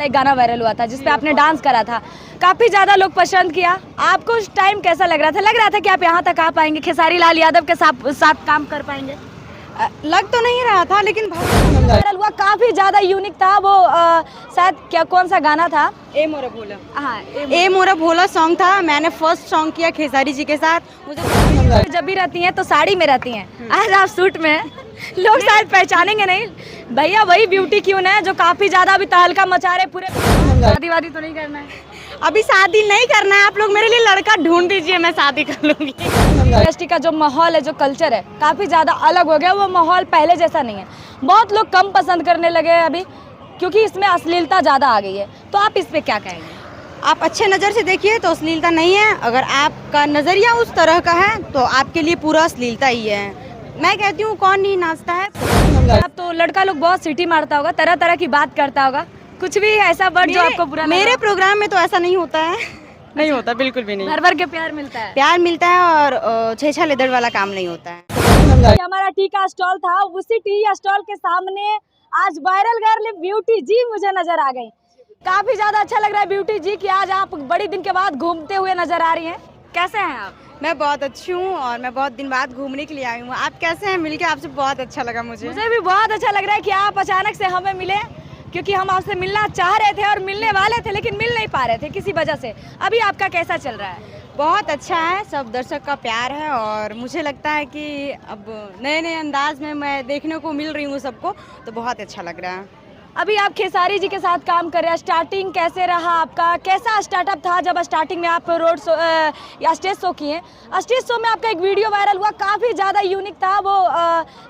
एक गाना वायरल हुआ था जिसपे आपने डांस करा था, काफी ज्यादा लोग पसंद किया। आपको उस टाइम कैसा लग रहा था? लग रहा था कि आप यहाँ तक आ पाएंगे, खेसारी लाल यादव के साथ काम कर पाएंगे? लग तो नहीं रहा था, लेकिन वायरल हुआ, काफी ज्यादा यूनिक था वो। शायद क्या कौन सा गाना था? ए मोरा भोला। हाँ, ए मोरा भोला सॉन्ग था। मैंने फर्स्ट सॉन्ग किया खेसारी जी के साथ। मुझे जब भी रहती हैं तो साड़ी में रहती हैं, आज आप सूट में हैं। लोग शायद पहचानेंगे नहीं, भैया वही ब्यूटी क्यून है जो काफी ज्यादा अभी तहलका मचा रहे पूरे। शादी वादी तो नहीं करना है? अभी शादी नहीं करना है। आप लोग मेरे लिए लड़का ढूंढ दीजिए, मैं शादी कर लूंगी। इंडस्ट्री का जो माहौल है, जो कल्चर है, काफी ज्यादा अलग हो गया। वो माहौल पहले जैसा नहीं है। बहुत लोग कम पसंद करने लगे हैं अभी, क्योंकि इसमें अश्लीलता ज्यादा आ गई है। तो आप इस पे क्या कहेंगे? आप अच्छे नज़र से देखिए तो अश्लीलता नहीं है। अगर आपका नज़रिया उस तरह का है तो आपके लिए पूरा अश्लीलता ही है। मैं कहती हूँ कौन नहीं नाचता है। आप तो लड़का लोग बहुत सीटी मारता होगा, तरह तरह की बात करता होगा, कुछ भी ऐसा वर्ड जो आपको बुरा मेरे प्रोग्राम में तो ऐसा नहीं होता है। नहीं होता, बिल्कुल भी नहीं। भर भर के प्यार मिलता है। प्यार मिलता है और छेछा लेदड़ वाला काम नहीं होता है। हमारा टी का स्टॉल था, उसी टी स्टॉल के सामने आज वायरल गर्ल ब्यूटी जी मुझे नजर आ गई। काफी ज्यादा अच्छा लग रहा है ब्यूटी जी कि आज आप बड़ी दिन के बाद घूमते हुए नजर आ रही हैं। कैसे हैं आप? मैं बहुत अच्छी हूँ और मैं बहुत दिन बाद घूमने के लिए आई हूँ। आप कैसे हैं? मिलके आपसे बहुत अच्छा लगा मुझे भी बहुत अच्छा लग रहा है कि आप अचानक से हमें मिले, क्योंकि हम आपसे मिलना चाह रहे थे और मिलने वाले थे, लेकिन मिल नहीं पा रहे थे किसी वजह से। अभी आपका कैसा चल रहा है? बहुत अच्छा है। सब दर्शक का प्यार है और मुझे लगता है कि अब नए नए अंदाज में मैं देखने को मिल रही हूँ सबको, तो बहुत अच्छा लग रहा है। अभी आप खेसारी जी के साथ काम कर रहे हैं, स्टार्टिंग कैसे रहा आपका? कैसा स्टार्टअप था जब स्टार्टिंग में आप रोड शो या स्टेज शो किए? स्टेज शो में आपका एक वीडियो वायरल हुआ, काफ़ी ज़्यादा यूनिक था वो।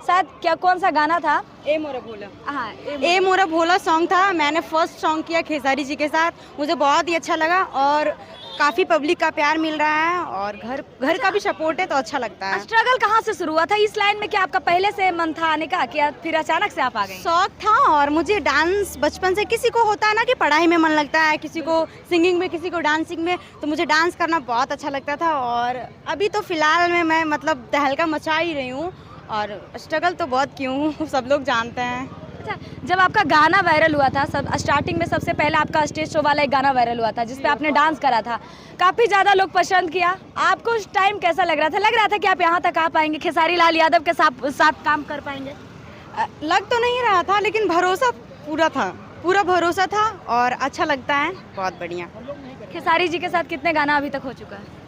शायद क्या कौन सा गाना था? ए मोरा भोला। हाँ, ए मोरा भोला सॉन्ग था। मैंने फर्स्ट सॉन्ग किया खेसारी जी के साथ। मुझे बहुत ही अच्छा लगा और काफ़ी पब्लिक का प्यार मिल रहा है और घर का भी सपोर्ट है, तो अच्छा लगता है। स्ट्रगल कहाँ से शुरू हुआ था इस लाइन में? क्या आपका पहले से मन था आने का, क्या फिर अचानक से आप आ गए? शौक था और मुझे डांस बचपन से, किसी को होता है ना कि पढ़ाई में मन लगता है, किसी को सिंगिंग में, किसी को डांसिंग में, तो मुझे डांस करना बहुत अच्छा लगता था। और अभी तो फिलहाल में मैं मतलब तहलका मचा ही रही हूँ और स्ट्रगल तो बहुत की हूँ, सब लोग जानते हैं। अच्छा, जब आपका गाना वायरल हुआ था, सब स्टार्टिंग में सबसे पहले आपका स्टेज शो वाला एक गाना वायरल हुआ था जिसपे आपने डांस करा था, काफी ज्यादा लोग पसंद किया। आपको उस टाइम कैसा लग रहा था? लग रहा था कि आप यहाँ तक आ पाएंगे, खेसारी लाल यादव के साथ काम कर पाएंगे? लग तो नहीं रहा था, लेकिन भरोसा पूरा था, पूरा भरोसा था और अच्छा लगता है। बहुत बढ़िया। खेसारी जी के साथ कितने गाना अभी तक हो चुका है?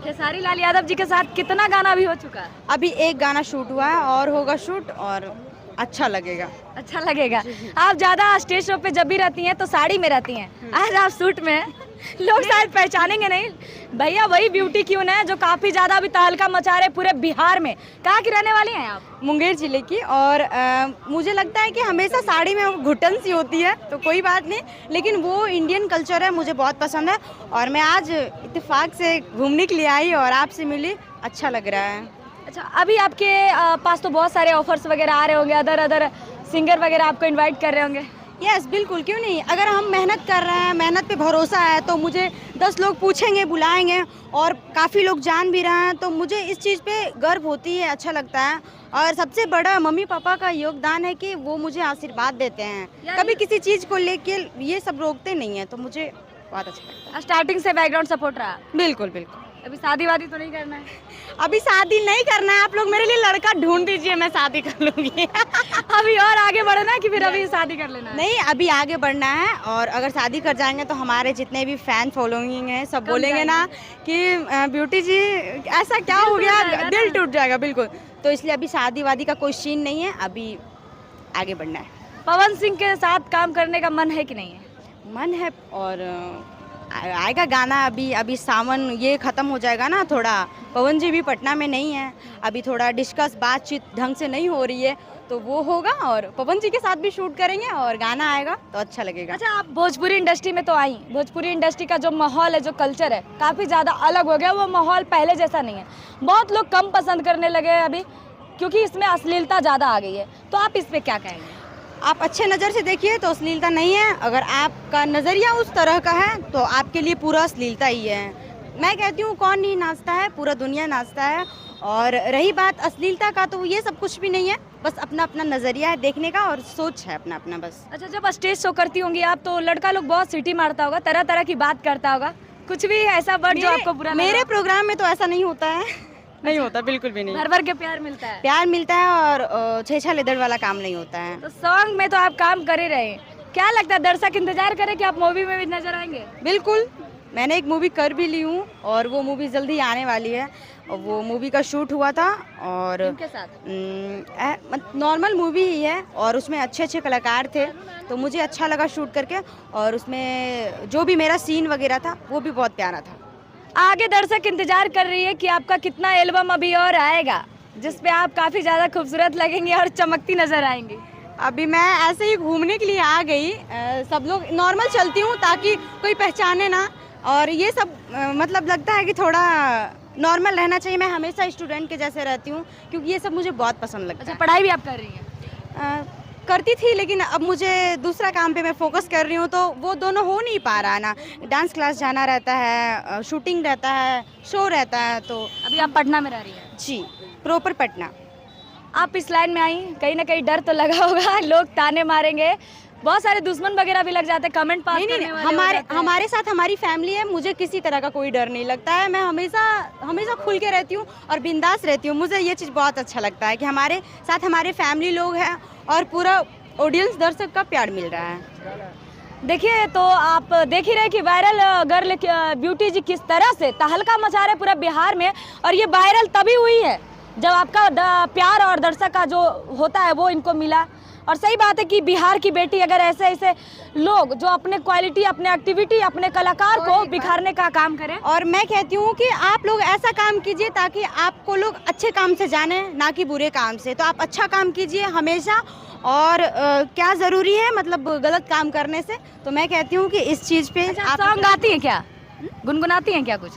खेसारी लाल यादव जी के साथ कितना गाना अभी हो चुका है? अभी एक गाना शूट हुआ है और होगा शूट, और अच्छा लगेगा। अच्छा लगेगा। आप ज्यादा स्टेज शो पे जब भी रहती हैं तो साड़ी में रहती हैं, आज आप सूट में हैं। लोग शायद पहचानेंगे नहीं, भैया वही ब्यूटी क्यून है जो काफी ज्यादा अभी तहलका मचा रहे पूरे बिहार में। कहाँ की रहने वाली हैं आप? मुंगेर जिले की। और मुझे लगता है कि हमेशा साड़ी में घुटन सी होती है, तो कोई बात नहीं, लेकिन वो इंडियन कल्चर है, मुझे बहुत पसंद है। और मैं आज इत्तेफाक से घूमने के लिए आई और आपसे मिली, अच्छा लग रहा है। अच्छा, अभी आपके पास तो बहुत सारे ऑफर्स वगैरह आ रहे होंगे, अदर सिंगर वगैरह आपको इनवाइट कर रहे होंगे? यस, बिल्कुल, क्यों नहीं। अगर हम मेहनत कर रहे हैं, मेहनत पे भरोसा है, तो मुझे 10 लोग पूछेंगे, बुलाएंगे और काफ़ी लोग जान भी रहे हैं, तो मुझे इस चीज़ पे गर्व होती है, अच्छा लगता है। और सबसे बड़ा मम्मी पापा का योगदान है कि वो मुझे आशीर्वाद देते हैं, कभी किसी चीज़ को लेके ये सब रोकते नहीं हैं, तो मुझे बहुत अच्छा लगता है। स्टार्टिंग से बैकग्राउंड सपोर्ट रहा? बिल्कुल बिल्कुल। अभी शादी वादी तो नहीं करना है? अभी शादी नहीं करना है। आप लोग मेरे लिए लड़का ढूंढ दीजिए, मैं शादी कर लूंगी। अभी और आगे बढ़ना है कि फिर अभी शादी कर लेना है? नहीं, अभी आगे बढ़ना है। और अगर शादी कर जाएंगे तो हमारे जितने भी फैन फॉलोइंग हैं सब बोलेंगे ना कि ब्यूटी जी ऐसा क्या हो गया, दिल टूट जाएगा। बिल्कुल, तो इसलिए अभी शादी वादी का कोई सीन नहीं है, अभी आगे बढ़ना है। पवन सिंह के साथ काम करने का मन है कि नहीं है? मन है और आएगा गाना। अभी सावन ये ख़त्म हो जाएगा ना, थोड़ा पवन जी भी पटना में नहीं है, अभी थोड़ा डिस्कस बातचीत ढंग से नहीं हो रही है, तो वो होगा और पवन जी के साथ भी शूट करेंगे और गाना आएगा तो अच्छा लगेगा। अच्छा, आप भोजपुरी इंडस्ट्री में तो आई, भोजपुरी इंडस्ट्री का जो माहौल है, जो कल्चर है, काफ़ी ज़्यादा अलग हो गया। वो माहौल पहले जैसा नहीं है। बहुत लोग कम पसंद करने लगे हैं अभी, क्योंकि इसमें अश्लीलता ज़्यादा आ गई है। तो आप इस पर क्या कहेंगे? आप अच्छे नज़र से देखिए तो अश्लीलता नहीं है। अगर आपका नज़रिया उस तरह का है तो आपके लिए पूरा अश्लीलता ही है। मैं कहती हूँ कौन नहीं नाचता है, पूरा दुनिया नाचता है। और रही बात अश्लीलता का, तो ये सब कुछ भी नहीं है। बस अपना अपना नज़रिया है देखने का और सोच है अपना अपना बस। अच्छा, जब स्टेज शो करती होंगी आप तो लड़का लोग बहुत सीटी मारता होगा, तरह तरह की बात करता होगा, कुछ भी ऐसा वर्ड जो आपको बुरा लगा? मेरे प्रोग्राम में तो ऐसा नहीं होता है। नहीं होता, बिल्कुल भी नहीं। भर भर के प्यार मिलता है। प्यार मिलता है और छेछा लेदड़ वाला काम नहीं होता है। तो सॉन्ग में तो आप काम कर ही रहे हैं, क्या लगता है दर्शक इंतजार करें कि आप मूवी में भी नजर आएंगे? बिल्कुल, मैंने एक मूवी कर भी ली हूँ और वो मूवी जल्दी आने वाली है। और वो मूवी का शूट हुआ था और किनके साथ? नॉर्मल मूवी ही है और उसमें अच्छे अच्छे कलाकार थे, तो मुझे अच्छा लगा शूट करके। और उसमें जो भी मेरा सीन वगैरह था वो भी बहुत प्यारा था। आगे दर्शक इंतजार कर रही है कि आपका कितना एल्बम अभी और आएगा जिसपे आप काफी ज्यादा खूबसूरत लगेंगे और चमकती नजर आएंगी। अभी मैं ऐसे ही घूमने के लिए आ गई, सब लोग नॉर्मल चलती हूँ ताकि कोई पहचाने ना, और ये सब मतलब लगता है कि थोड़ा नॉर्मल रहना चाहिए। मैं हमेशा स्टूडेंट के जैसे रहती हूँ क्योंकि ये सब मुझे बहुत पसंद लगता अच्छा, है। पढ़ाई भी आप कर रही हैं? करती थी लेकिन अब मुझे दूसरा काम पे मैं फोकस कर रही हूँ, तो वो दोनों हो नहीं पा रहा ना। डांस क्लास जाना रहता है, शूटिंग रहता है, शो रहता है, तो अभी आप पटना में रह रही हैं? जी प्रॉपर पटना। आप इस लाइन में आई, कहीं ना कहीं डर तो लगा होगा, लोग ताने मारेंगे, बहुत सारे दुश्मन वगैरह भी लग जाते हैं, कमेंट पास करने वाले हो जाते हैं। हमारे साथ हमारी फैमिली है, मुझे किसी तरह का कोई डर नहीं लगता है। मैं हमेशा खुल के रहती हूँ और बिंदास रहती हूँ। मुझे ये चीज़ बहुत अच्छा लगता है कि हमारे साथ हमारे फैमिली लोग हैं और पूरा ऑडियंस दर्शक का प्यार मिल रहा है। देखिए, तो आप देख ही रहे कि वायरल गर्ल ब्यूटी जी किस तरह से तहलका मचा रहे पूरा बिहार में, और ये वायरल तभी हुई है जब आपका प्यार और दर्शक का जो होता है वो इनको मिला। और सही बात है कि बिहार की बेटी अगर ऐसे ऐसे लोग जो अपने क्वालिटी, अपने एक्टिविटी, अपने कलाकार को बिखारने का काम करें। और मैं कहती हूँ कि आप लोग ऐसा काम कीजिए ताकि आपको लोग अच्छे काम से जाने, ना कि बुरे काम से। तो आप अच्छा काम कीजिए हमेशा, और क्या ज़रूरी है मतलब गलत काम करने से। तो मैं कहती हूँ कि इस चीज़ पे आप सॉन्ग गाती हैं क्या? गुनगुनाती हैं क्या कुछ?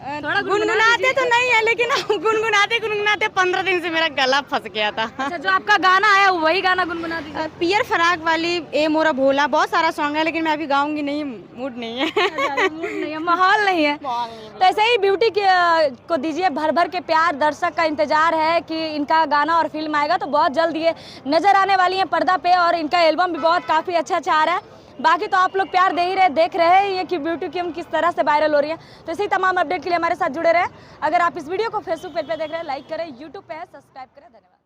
गुनगुनाते तो नहीं है, लेकिन गुनगुनाते 15 दिन से मेरा गला फंस गया था। अच्छा, जो आपका गाना आया वही गाना गुनगुना दीजिए। पियर फराक वाली, ए मोरा भोला, बहुत सारा सॉन्ग है लेकिन मैं अभी गाऊंगी नहीं, मूड नहीं है। मूड नहीं है, माहौल नहीं है। तो ऐसे ही ब्यूटी को दीजिए भर भर के प्यार। दर्शक का इंतजार है कि इनका गाना और फिल्म आएगा तो बहुत जल्द ये नजर आने वाली है पर्दा पे, और इनका एल्बम भी बहुत काफ़ी अच्छा आ रहा है। बाकी तो आप लोग प्यार दे ही रहे, देख रहे हैं कि ब्यूटी की हम किस तरह से वायरल हो रही है। तो इसी तमाम अपडेट के लिए हमारे साथ जुड़े रहे। अगर आप इस वीडियो को फेसबुक पेज पे देख रहे हैं, लाइक करें, यूट्यूब पे है सब्सक्राइब करें। धन्यवाद।